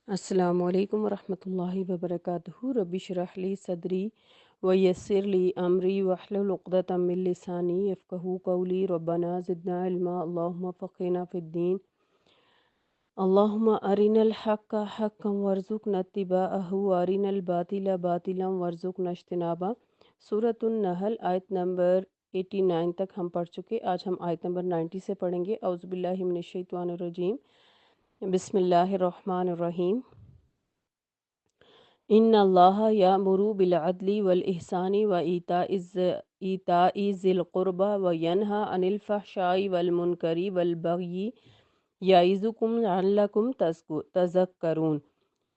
السلام علیکم ورحمۃ اللہ وبرکاتہ رب اشرح لی صدری ویسر لی امری واحلل عقدۃ من لسانی یفقہوا قولی ربنا زدنا علما اللہم فقہنا فی الدین اللہم ارنا الحق حقا وارزقنا اتباعہ وارنا الباطل باطلا وارزقنا اجتنابہ۔ سورۃ النحل آیت نمبر 89 تک ہم پڑھ چکے، آج ہم آیت نمبر 90 سے پڑھیں گے۔ اعوذ باللہ من الشیطان الرجیم، بسم اللہ الرحمن الرحیم۔ ان اللہ یأمر بالعدل والاحسان وایتاء ذی القربى وینہی عن الفحشاء والمنکر والبغی یعظکم لعلکم تذکرون۔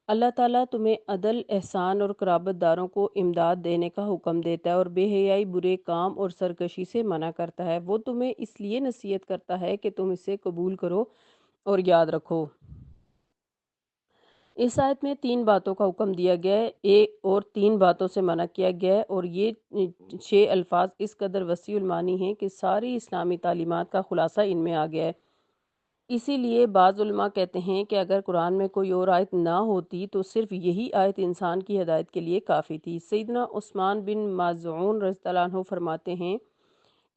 اللہ تعالیٰ تمہیں عدل، احسان اور قرابت داروں کو امداد دینے کا حکم دیتا ہے اور بے حیائی، برے کام اور سرکشی سے منع کرتا ہے۔ وہ تمہیں اس لیے نصیحت کرتا ہے کہ تم اسے قبول کرو اور یاد رکھو۔ اس آیت میں 3 باتوں کا حکم دیا گیا ہے اور 3 باتوں سے منع کیا گیا ہے، اور یہ 6 الفاظ اس قدر وسیع المعانی ہیں کہ ساری اسلامی تعلیمات کا خلاصہ ان میں آ گیا ہے۔ اسی لیے بعض علماء کہتے ہیں کہ اگر قرآن میں کوئی اور آیت نہ ہوتی تو صرف یہی آیت انسان کی ہدایت کے لیے کافی تھی۔ سیدنا عثمان بن مظعون رضی اللہ عنہ فرماتے ہیں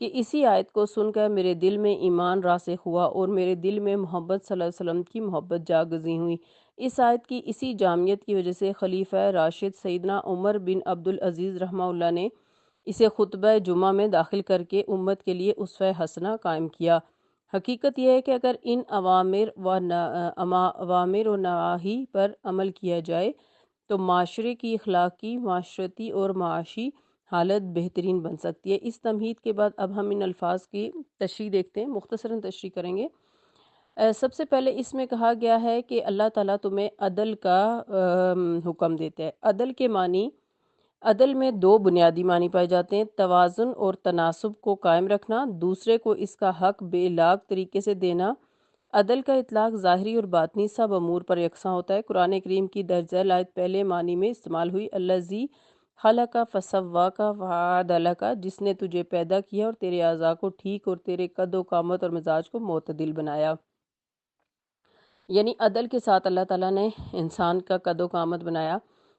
کہ اسی آیت کو سن کر میرے دل میں ایمان راسخ ہوا اور میرے دل میں محمد صلی اللہ علیہ وسلم کی محبت جاگزی ہوئی۔ اس آیت کی اسی جامعیت کی وجہ سے خلیفہ راشد سیدنا عمر بن عبدالعزیز رحمہ اللہ نے اسے خطبہ جمعہ میں داخل کر کے امت کے لیے اسوہ حسنہ قائم کیا۔ حقیقت یہ ہے کہ اگر ان اوامر و نواہی پر عمل کیا جائے تو معاشرے کی اخلاقی، معاشرتی اور معاشی حالت بہترین بن سکتی ہے۔ اس تمہید کے بعد اب ہم ان الفاظ کی تشریح دیکھتے ہیں، مختصراً تشریح کریں گے۔ سب سے پہلے اس میں کہا گیا ہے کہ اللہ تعالیٰ تمہیں عدل کا حکم دیتا ہے۔ عدل کے معنی، عدل میں 2 بنیادی معنی پائے جاتے ہیں: توازن اور تناسب کو قائم رکھنا، دوسرے کو اس کا حق بے لاگ طریقے سے دینا۔ عدل کا اطلاق ظاہری اور باطنی سب امور پر یکساں ہوتا ہے۔ قرآن کریم کی درج ذیل آیت پہلے معنی میں استعمال ہوئی: الذی خلق فسواک فعدلک، جس نے تجھے پیدا کیا اور تیرے اعضاء کو ٹھیک اور تیرے قد و قامت اور مزاج کو معتدل بنایا۔ یعنی عدل کے ساتھ اللہ تعالیٰ نے انسان کا قد و قامت بنایا۔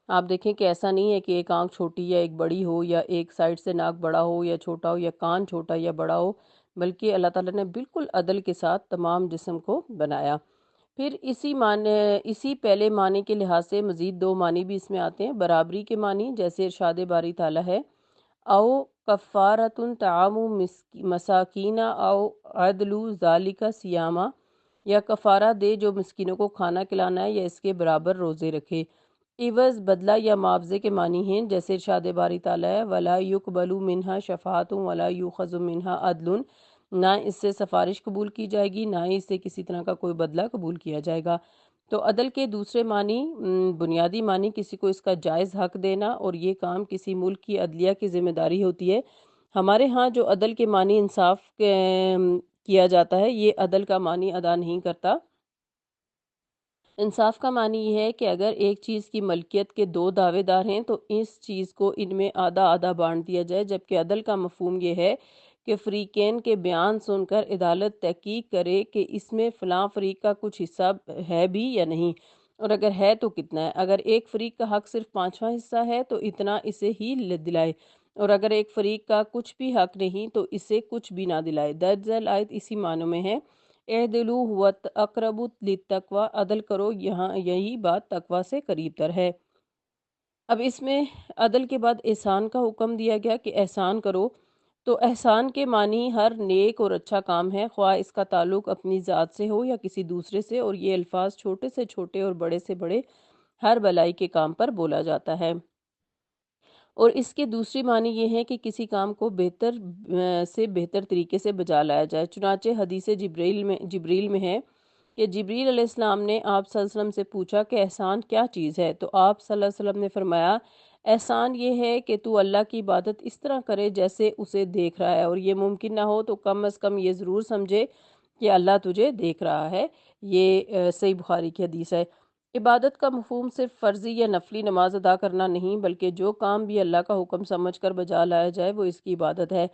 آپ دیکھیں کہ ایسا نہیں ہے کہ ایک آنکھ چھوٹی یا ایک بڑی ہو، یا ایک سائڈ سے ناک بڑا ہو یا چھوٹا ہو، یا کان چھوٹا یا بڑا ہو، بلکہ اللہ تعالیٰ نے بالکل عدل کے ساتھ تمام جسم کو بنایا۔ پھر اسی پہلے معنی کے لحاظ سے مزید 2 معنی بھی اس میں آتے ہیں۔ برابری کے معنی، جیسے ارشاد باری تعالیٰ ہے: او کفارۃ طعام مساکین او عدل ذالک صیاما، یا کفارہ دے جو مسکینوں کو کھانا کھلانا ہے یا اس کے برابر روزے رکھے۔ عوض، بدلہ یا معاوضے کے معنی ہیں، جیسے ارشاد باری تعالیٰ ہے: ولا یقبل منہا شفاعۃ ولا یؤخذ منہا عدل، نہ اس سے سفارش قبول کی جائے گی، نہ ہی اس سے کسی طرح کا کوئی بدلہ قبول کیا جائے گا۔ تو عدل کے دوسرے معنی، بنیادی معنی کسی کو اس کا جائز حق دینا، اور یہ کام کسی ملک کی عدلیہ کی ذمہ داری ہوتی ہے۔ ہمارے ہاں جو عدل کے معنی انصاف کیا جاتا ہے، یہ عدل کا معنی ادا نہیں کرتا۔ انصاف کا معنی یہ ہے کہ اگر ایک چیز کی ملکیت کے 2 دعوے دار ہیں تو اس چیز کو ان میں آدھا آدھا بانٹ دیا جائے، جبکہ عدل کا مفہوم یہ ہے کہ فریقین کے بیان سن کر عدالت تحقیق کرے کہ اس میں فلاں فریق کا کچھ حصہ ہے بھی یا نہیں، اور اگر ہے تو کتنا ہے۔ اگر ایک فریق کا حق صرف 5واں حصہ ہے تو اتنا اسے ہی دلائے، اور اگر ایک فریق کا کچھ بھی حق نہیں تو اسے کچھ بھی نہ دلائے۔ درج ذیل آیت اسی معنوں میں ہے: اعدلوا هو اقرب للتقوی، عدل کرو، یہی بات تقوی سے قریب تر ہے۔ اب اس میں عدل کے بعد احسان کا حکم دیا گیا کہ احسان کرو۔ تو احسان کے معنی ہر نیک اور اچھا کام ہے، خواہ اس کا تعلق اپنی ذات سے ہو یا کسی دوسرے سے، اور یہ الفاظ چھوٹے سے چھوٹے اور بڑے سے بڑے ہر بھلائی کے کام پر بولا جاتا ہے۔ اور اس کے دوسری معنی یہ ہے کہ کسی کام کو بہتر سے بہتر طریقے سے بجا لایا جائے۔ چنانچہ حدیث جبریل میں ہے کہ جبریل علیہ السلام نے آپ صلی اللہ علیہ وسلم سے پوچھا کہ احسان کیا چیز ہے؟ تو آپ صلی اللہ علیہ وسلم نے فرمایا: احسان یہ ہے کہ تو اللہ کی عبادت اس طرح کرے جیسے اسے دیکھ رہا ہے، اور یہ ممکن نہ ہو تو کم از کم یہ ضرور سمجھے کہ اللہ تجھے دیکھ رہا ہے۔ یہ صحیح بخاری کی حدیث ہے۔ عبادت کا مفہوم صرف فرضی یا نفلی نماز ادا کرنا نہیں، بلکہ جو کام بھی اللہ کا حکم سمجھ کر بجا لایا جائے وہ اس کی عبادت ہے،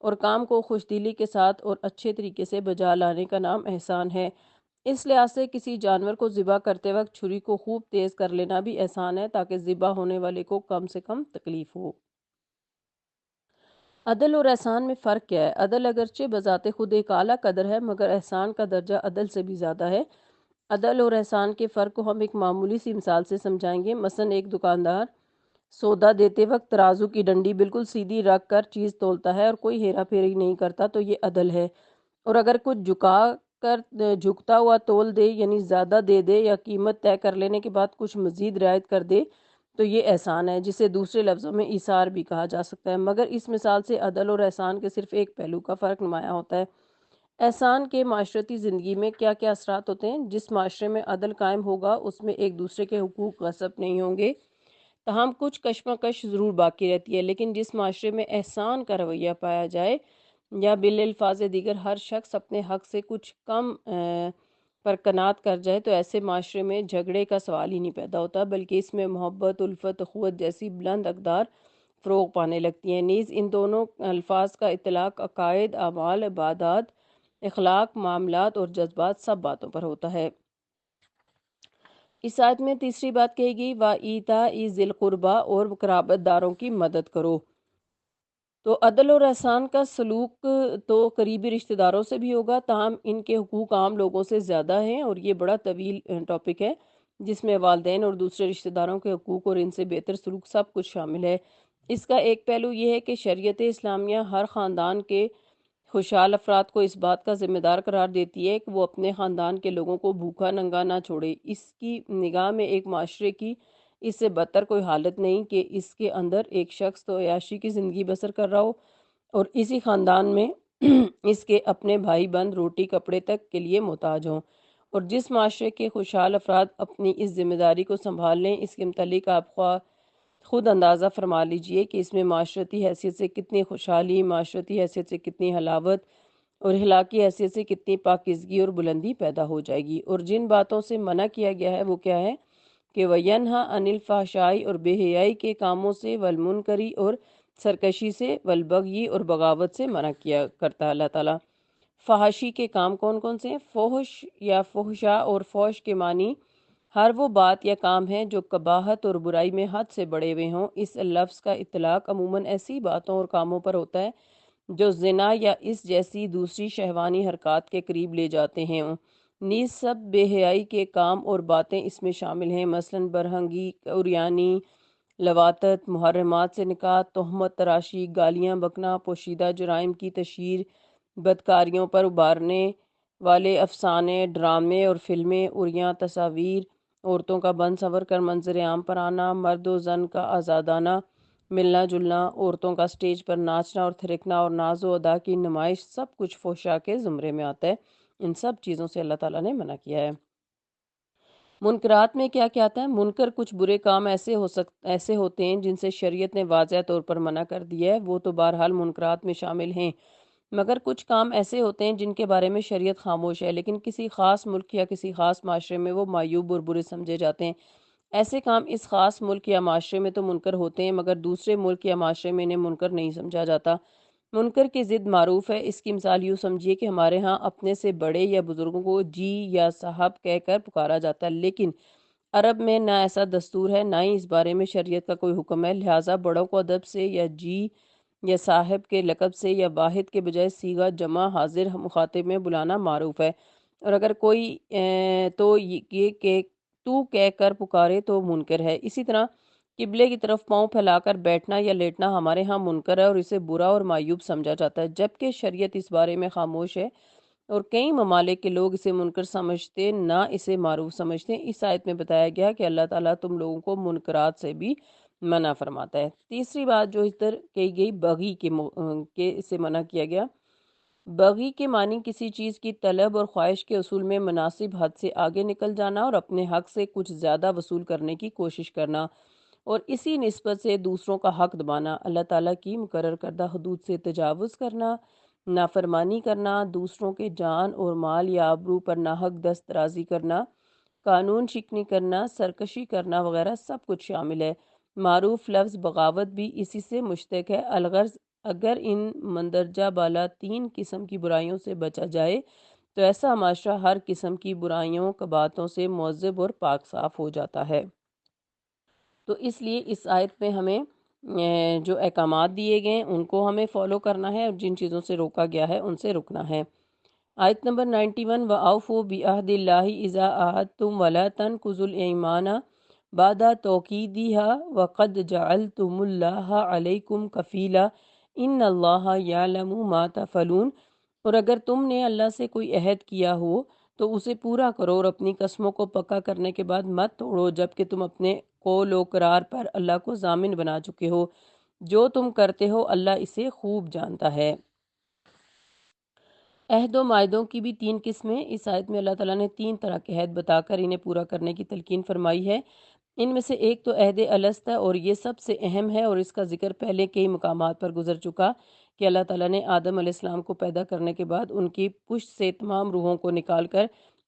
اور کام کو خوش دلی کے ساتھ اور اچھے طریقے سے بجا لانے کا نام احسان ہے۔ اس لحاظ سے کسی جانور کو ذبح کرتے وقت چھری کو خوب تیز کر لینا بھی آسان ہے تاکہ ذبح ہونے والے کو کم سے کم تکلیف ہو۔ عدل اور احسان میں فرق کیا ہے؟ عدل اگرچہ بذات خود ایک اعلیٰ قدر ہے، مگر احسان کا درجہ عدل سے بھی زیادہ ہے۔ عدل اور احسان کے فرق کو ہم ایک معمولی سی مثال سے سمجھائیں گے۔ مثلا ایک دکاندار سودا دیتے وقت ترازو کی ڈنڈی بالکل سیدھی رکھ کر چیز تولتا ہے اور کوئی ہیرا پھیری نہیں کرتا تو یہ عدل ہے۔ اور اگر کچھ جھکتا ہوا تول دے، یعنی زیادہ دے دے یا قیمت طے کر لینے کے بعد کچھ مزید رعایت کر دے تو یہ احسان ہے، جسے دوسرے لفظوں میں ایثار بھی کہا جا سکتا ہے۔ مگر اس مثال سے عدل اور احسان کے صرف ایک پہلو کا فرق نمایاں ہوتا ہے۔ احسان کے معاشرتی زندگی میں کیا کیا اثرات ہوتے ہیں؟ جس معاشرے میں عدل قائم ہوگا اس میں ایک دوسرے کے حقوق غصب نہیں ہوں گے، تاہم کچھ کشمکش ضرور باقی رہتی ہے۔ لیکن جس معاشرے میں احسان کا رویہ پایا جائے یا بالالفاظ دیگر ہر شخص اپنے حق سے کچھ کم پر قناعت کر جائے تو ایسے معاشرے میں جھگڑے کا سوال ہی نہیں پیدا ہوتا، بلکہ اس میں محبت، الفت، اخوت جیسی بلند اقدار فروغ پانے لگتی ہیں۔ نیز ان دونوں الفاظ کا اطلاق عقائد، اعمال، عبادات، اخلاق، معاملات اور جذبات سب باتوں پر ہوتا ہے۔ اس آیت میں تیسری بات کہی گئی وَإِيتَاءِ ذِي الْقُرْبَىٰ، اور قرابت داروں کی مدد کرو۔ تو عدل اور احسان کا سلوک تو قریبی رشتہ داروں سے بھی ہوگا، تاہم ان کے حقوق عام لوگوں سے زیادہ ہیں اور یہ بڑا طویل ٹاپک ہے جس میں والدین اور دوسرے رشتہ داروں کے حقوق اور ان سے بہتر سلوک سب کچھ شامل ہے۔ اس کا ایک پہلو یہ ہے کہ شریعت اسلامیہ ہر خاندان کے خوشحال افراد کو اس بات کا ذمہ دار قرار دیتی ہے کہ وہ اپنے خاندان کے لوگوں کو بھوکا ننگا نہ چھوڑے۔ اس کی نگاہ میں ایک معاشرے کی اس سے بدتر کوئی حالت نہیں کہ اس کے اندر ایک شخص تو عیاشی کی زندگی بسر کر رہا ہو اور اسی خاندان میں اس کے اپنے بھائی بند روٹی کپڑے تک کے لیے محتاج ہوں۔ اور جس معاشرے کے خوشحال افراد اپنی اس ذمہ داری کو سنبھال لیں، اس کے متعلق آپ خود اندازہ فرما لیجئے کہ اس میں معاشرتی حیثیت سے کتنی خوشحالی، معاشرتی حیثیت سے کتنی حلاوت اور اخلاقی حیثیت سے کتنی پاکیزگی اور بلندی پیدا ہو جائے گی۔ اور جن باتوں سے منع کیا گیا ہے وہ کیا ہے کہ وَيَنْهَا عَنِ الْفَحْشَاءِ، اور بے حیائی کے کاموں سے، وَالْمُنْکَرِ، اور سرکشی سے، وَالْبَغْیِ، اور بغاوت سے منع کیا کرتا ہے اللہ تعالیٰ۔ فحاشی کے کام کون کون سے ہیں؟ فحش یا فحشا اور فحش کے معنی ہر وہ بات یا کام ہے جو قباحت اور برائی میں حد سے بڑے ہوئے ہوں۔ اس لفظ کا اطلاق عموماً ایسی باتوں اور کاموں پر ہوتا ہے جو زنا یا اس جیسی دوسری شہوانی حرکات کے قریب لے جاتے ہیں۔ نیز سب بے حیائی کے کام اور باتیں اس میں شامل ہیں، مثلاً برہنگی، عریانی، لواطت، محرمات سے نکاح، تہمت تراشی، گالیاں بکنا، پوشیدہ جرائم کی تشہیر، بدکاریوں پر ابھارنے والے افسانے، ڈرامے اور فلمیں، عریاں تصاویر، عورتوں کا بن سنور کر منظر عام پر آنا، مرد و زن کا آزادانہ ملنا جلنا، عورتوں کا سٹیج پر ناچنا اور تھرکنا اور ناز و ادا کی نمائش، سب کچھ فحشاء کے زمرے میں آتا ہے۔ ان سب چیزوں سے اللہ تعالیٰ نے منع کیا ہے۔ منکرات میں کیا کیا آتا ہے؟ منکر کچھ برے کام ایسے ہوتے ہیں جن سے شریعت نے واضح طور پر منع کر دیا ہے، وہ تو بہرحال منکرات میں شامل ہیں۔ مگر کچھ کام ایسے ہوتے ہیں جن کے بارے میں شریعت خاموش ہے، لیکن کسی خاص ملک یا کسی خاص معاشرے میں وہ معیوب اور برے سمجھے جاتے ہیں۔ ایسے کام اس خاص ملک یا معاشرے میں تو منکر ہوتے ہیں، مگر دوسرے ملک یا معاشرے میں انہیں منکر نہیں سمجھا جاتا۔ منکر کی ضد معروف ہے۔ اس کی مثال یوں سمجھیے کہ ہمارے ہاں اپنے سے بڑے یا بزرگوں کو جی یا صاحب کہہ کر پکارا جاتا ہے، لیکن عرب میں نہ ایسا دستور ہے، نہ ہی اس بارے میں شریعت کا کوئی حکم ہے، لہٰذا بڑوں کو ادب سے یا جی یا صاحب کے لقب سے یا واحد کے بجائے صیغہ جمع حاضر مخاطب میں بلانا معروف ہے۔ اور اگر کوئی تو یہ کہ تو کہہ کر پکارے تو منکر ہے۔ اسی طرح قبلے کی طرف پاؤں پھیلا کر بیٹھنا یا لیٹنا ہمارے ہاں منکر ہے اور اسے برا اور معیوب سمجھا جاتا ہے، جبکہ شریعت اس بارے میں خاموش ہے اور کئی ممالک کے لوگ اسے منکر سمجھتے، نہ اسے معروف سمجھتے ہیں۔ اس آیت میں بتایا گیا کہ اللہ تعالیٰ تم لوگوں کو منکرات سے بھی منع فرماتا ہے۔ تیسری بات جو ادھر کہی گئی بغی کے اسے منع کیا گیا۔ بغی کے معنی کسی چیز کی طلب اور خواہش کے حصول میں مناسب حد سے آگے نکل جانا اور اپنے حق سے کچھ زیادہ وصول کرنے کی کوشش کرنا اور اسی نسبت سے دوسروں کا حق دبانا، اللہ تعالیٰ کی مقرر کردہ حدود سے تجاوز کرنا، نافرمانی کرنا، دوسروں کے جان اور مال یا آبرو پر ناحق دست درازی کرنا، قانون شکنی کرنا، سرکشی کرنا وغیرہ سب کچھ شامل ہے۔ معروف لفظ بغاوت بھی اسی سے مشتق ہے۔ الغرض اگر ان مندرجہ بالا تین قسم کی برائیوں سے بچا جائے تو ایسا معاشرہ ہر قسم کی برائیوں باتوں سے معذب اور پاک صاف ہو جاتا ہے۔ تو اس لیے اس آیت میں ہمیں جو احکامات دیے گئے ہیں ان کو ہمیں فالو کرنا ہے، اور جن چیزوں سے روکا گیا ہے ان سے رکنا ہے۔ آیت نمبر 91، وَأَوْفُوا بِعَهْدِ اللَّهِ إِذَا عَاهَدتُّمْ وَلَا تَنقُضُوا الْأَيْمَانَ بَعْدَ تَوْكِيدِهَا وَقَدْ جَعَلْتُمُ اللَّهَ عَلَيْكُمْ كَفِيلًا إِنَّ اللَّهَ يَعْلَمُ مَا تَفْعَلُونَ۔ اور اگر تم نے اللہ سے کوئی عہد کیا ہو تو اسے پورا کرو، اور اپنی قسموں کو پکا کرنے کے بعد مت توڑو، جبکہ تم اپنے قول و قرار پر اللہ کو ضامن بنا چکے ہو۔ جو تم کرتے ہو اللہ اسے خوب جانتا ہے۔ عہد و معاہدوں کی بھی تین قسمیں اس آیت میں اللہ تعالیٰ نے تین طرح کے عہد بتا کر انہیں پورا کرنے کی تلقین فرمائی ہے۔ ان میں سے ایک تو عہد الست ہے، اور یہ سب سے اہم ہے، اور اس کا ذکر پہلے کئی مقامات پر گزر چکا کہ اللہ تعالیٰ نے آدم علیہ السلام کو پیدا کرنے کے بعد ان کی پشت سے تمام روحوں کو نکال کر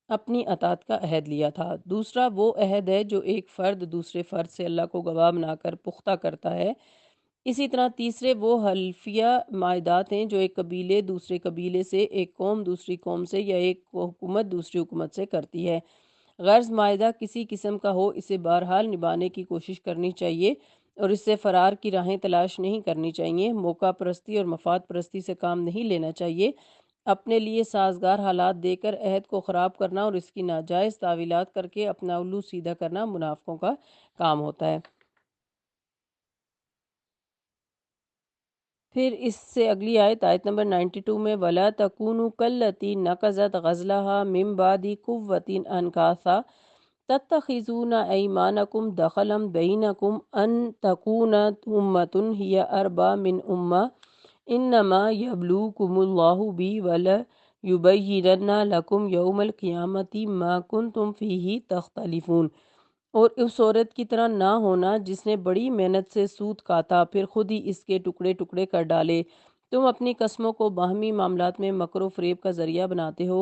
اپنی اطاعت کا عہد لیا تھا۔ دوسرا وہ عہد ہے جو ایک فرد دوسرے فرد سے اللہ کو گواہ بنا کر پختہ کرتا ہے۔ اسی طرح تیسرے وہ حلفیہ معاہدات ہیں جو ایک قبیلے دوسرے قبیلے سے، ایک قوم دوسری قوم سے، یا ایک حکومت دوسری حکومت سے کرتی ہے۔ غرض معاہدہ کسی قسم کا ہو اسے بہرحال نبھانے کی کوشش کرنی چاہیے، اور اس سے فرار کی راہیں تلاش نہیں کرنی چاہیے۔ موقع پرستی اور مفاد پرستی سے کام نہیں لینا چاہیے۔ اپنے لیے سازگار حالات دے کر عہد کو خراب کرنا اور اس کی ناجائز تعویلات کر کے اپنا الو سیدھا کرنا منافقوں کا کام ہوتا ہے۔ پھر اس سے اگلی آیت، آیت نمبر 92 میں، وَلَا تَكُونُوا كَالَّتِي نَقَضَتْ غَزْلَهَا مِن بَعْدِ قُوَّةٍ أَنْكَاثًا تَتَّخِذُونَ أَيْمَانَكُمْ دَخَلًا بَيْنَكُمْ أَن تَكُونَ أُمَّةٌ هِيَ أَرْبَىٰ مِنْ أُمَّةٍ إِنَّمَا يَبْلُوكُمُ اللَّهُ بِهِ وَلَيُبَيِّنَنَّ لَكُمْ يَوْمَ الْقِيَامَةِ مَا كُنتُمْ فِيهِ تَخْتَلِفُونَ۔ اور اس عورت کی طرح نہ ہونا جس نے بڑی محنت سے سود کاتا، پھر خود ہی اس کے ٹکڑے ٹکڑے کر ڈالے۔ تم اپنی قسموں کو باہمی معاملات میں مکر و فریب کا ذریعہ بناتے ہو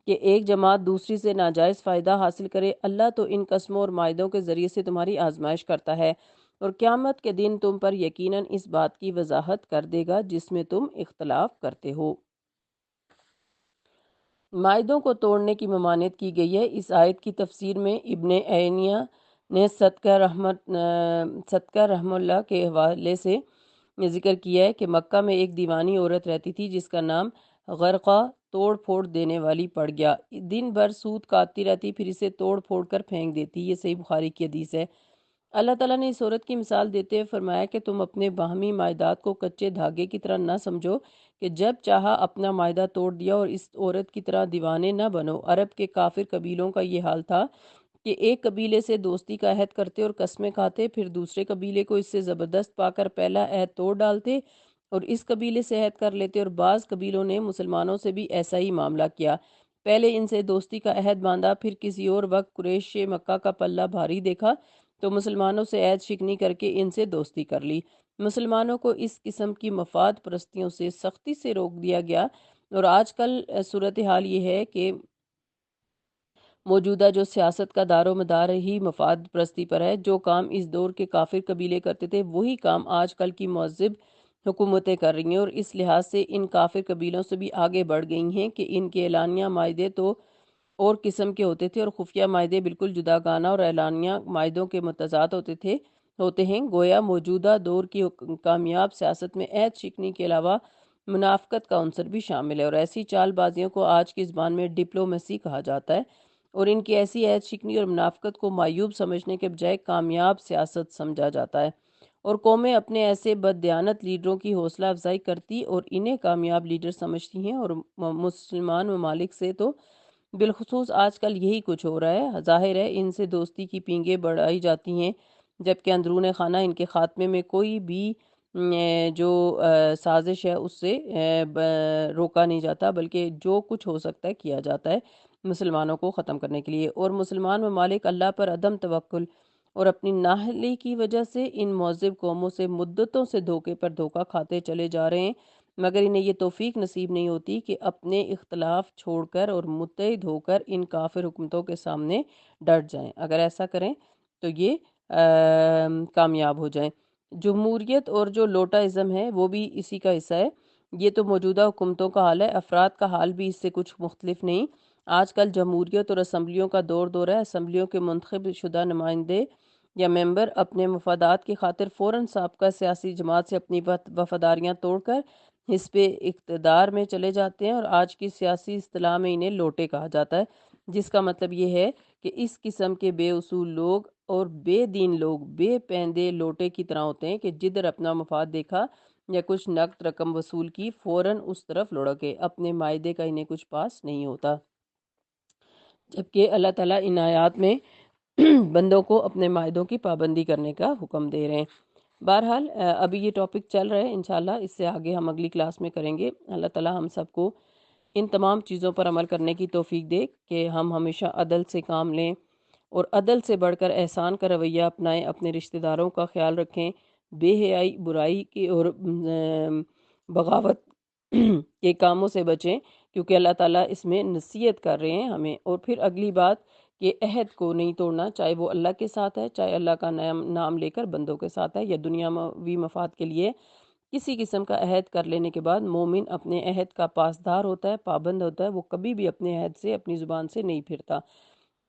کہ ایک جماعت دوسری سے ناجائز فائدہ حاصل کرے۔ اللہ تو ان قسموں اور معاہدوں کے ذریعے سے تمہاری آزمائش کرتا ہے، اور قیامت کے دن تم پر یقیناً اس بات کی وضاحت کر دے گا جس میں تم اختلاف کرتے ہو۔ معاہدوں کو توڑنے کی ممانعت کی گئی ہے۔ اس آیت کی تفسیر میں ابن عینیہ نے صدقہ رحمہ اللہ کے حوالے سے ذکر کیا ہے کہ مکہ میں ایک دیوانی عورت رہتی تھی جس کا نام غرقہ توڑ پھوڑ دینے والی پڑ گیا۔ دن بھر سود کاٹتی رہتی، پھر اسے توڑ پھوڑ کر پھینک دیتی۔ یہ صحیح بخاری کی حدیث ہے۔ اللہ تعالیٰ نے اس عورت کی مثال دیتے ہوئے فرمایا کہ تم اپنے باہمی معاہدات کو کچے دھاگے کی طرح نہ سمجھو کہ جب چاہا اپنا معاہدہ توڑ دیا، اور اس عورت کی طرح دیوانے نہ بنو۔ عرب کے کافر قبیلوں کا یہ حال تھا کہ ایک قبیلے سے دوستی کا عہد کرتے اور قسمیں کھاتے، پھر دوسرے قبیلے کو اس سے زبردست پا کر پہلا عہد توڑ ڈالتے اور اس قبیلے سے عہد کر لیتے، اور بعض قبیلوں نے مسلمانوں سے بھی ایسا ہی معاملہ کیا۔ پہلے ان سے دوستی کا عہد باندھا، پھر کسی اور وقت قریش مکہ کا پلہ بھاری دیکھا تو مسلمانوں سے عہد شکنی کر کے ان سے دوستی کر لی۔ مسلمانوں کو اس قسم کی مفاد پرستیوں سے سختی سے روک دیا گیا، اور آج کل صورتحال یہ ہے کہ موجودہ جو سیاست کا دار و مدار ہی مفاد پرستی پر ہے۔ جو کام اس دور کے کافر قبیلے کرتے تھے وہی کام آج کل کی مہذب حکومتیں کر رہی ہیں، اور اس لحاظ سے ان کافر قبیلوں سے بھی آگے بڑھ گئی ہیں کہ ان کے اعلانیہ معاہدے تو اور قسم کے ہوتے تھے، اور خفیہ معاہدے بالکل جداگانہ اور اعلانیہ معاہدوں کے متضاد ہوتے ہیں۔ گویا موجودہ دور کی کامیاب سیاست میں عہد شکنی کے علاوہ منافقت کا عنصر بھی شامل ہے، اور ایسی چال بازیوں کو آج کی زبان میں ڈپلومیسی کہا جاتا ہے، اور ان کی ایسی عہد شکنی اور منافقت کو معیوب سمجھنے کے بجائے کامیاب سیاست سمجھا جاتا ہے، اور قومیں اپنے ایسے بددیانت لیڈروں کی حوصلہ افزائی کرتی اور انہیں کامیاب لیڈر سمجھتی ہیں، اور مسلمان ممالک سے تو بالخصوص آج کل یہی کچھ ہو رہا ہے۔ ظاہر ہے ان سے دوستی کی پینگیں بڑھائی جاتی ہیں، جبکہ اندرون خانہ ان کے خاتمے میں کوئی بھی جو سازش ہے اس سے روکا نہیں جاتا، بلکہ جو کچھ ہو سکتا ہے کیا جاتا ہے مسلمانوں کو ختم کرنے کے لیے۔ اور مسلمان ممالک اللہ پر عدم توکل اور اپنی نااہلی کی وجہ سے ان مہذب قوموں سے مدتوں سے دھوکے پر دھوکا کھاتے چلے جا رہے ہیں، مگر انہیں یہ توفیق نصیب نہیں ہوتی کہ اپنے اختلاف چھوڑ کر اور متحد ہو کر ان کافر حکومتوں کے سامنے ڈٹ جائیں۔ اگر ایسا کریں تو یہ کامیاب ہو جائیں۔ جمہوریت اور جو لوٹا ازم ہے وہ بھی اسی کا حصہ ہے۔ یہ تو موجودہ حکومتوں کا حال ہے، افراد کا حال بھی اس سے کچھ مختلف نہیں۔ آج کل جمہوریت اور اسمبلیوں کا دور ہے۔ اسمبلیوں کے منتخب شدہ نمائندے یا ممبر اپنے مفادات کی خاطر فوراً سابقہ سیاسی جماعت سے اپنی وفاداریاں توڑ کر حزب اقتدار میں چلے جاتے ہیں، اور آج کی سیاسی اصطلاح میں انہیں لوٹے کہا جاتا ہے، جس کا مطلب یہ ہے کہ اس قسم کے بے اصول لوگ اور بے دین لوگ بے پیندے لوٹے کی طرح ہوتے ہیں کہ جدھر اپنا مفاد دیکھا یا کچھ نقد رقم وصول کی فوراً اس طرف لڑکے، اپنے معاہدے کا انہیں کچھ پاس نہیں ہوتا، جبکہ اللہ تعالیٰ ان آیات میں بندوں کو اپنے معاہدوں کی پابندی کرنے کا حکم دے رہے ہیں۔ بہرحال ابھی یہ ٹاپک چل رہا ہے، انشاءاللہ اس سے آگے ہم اگلی کلاس میں کریں گے۔ اللہ تعالیٰ ہم سب کو ان تمام چیزوں پر عمل کرنے کی توفیق دے کہ ہم ہمیشہ عدل سے کام لیں اور عدل سے بڑھ کر احسان کا رویہ اپنائیں، اپنے رشتہ داروں کا خیال رکھیں، بے حیائی، برائی کی اور بغاوت کے کاموں سے بچیں، کیونکہ اللہ تعالیٰ اس میں نصیحت کر رہے ہیں ہمیں۔ اور پھر اگلی بات کہ عہد کو نہیں توڑنا، چاہے وہ اللہ کے ساتھ ہے، چاہے اللہ کا نام لے کر بندوں کے ساتھ ہے، یا دنیاوی مفاد کے لیے کسی قسم کا عہد کر لینے کے بعد مومن اپنے عہد کا پاسدار ہوتا ہے، پابند ہوتا ہے، وہ کبھی بھی اپنے عہد سے، اپنی زبان سے نہیں پھرتا۔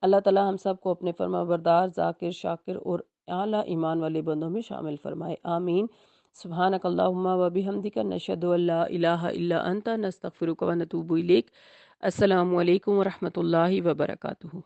اللہ تعالیٰ ہم سب کو اپنے فرما بردار، ذاکر، شاکر اور اعلیٰ ایمان والے بندوں میں شامل فرمائے، آمین۔ سبحانک اللہم و بحمدک، نشہد ان لا الہ الا انت، نستغفرک و نتوب الیک۔ السلام علیکم ورحمۃ اللہ وبرکاتہ۔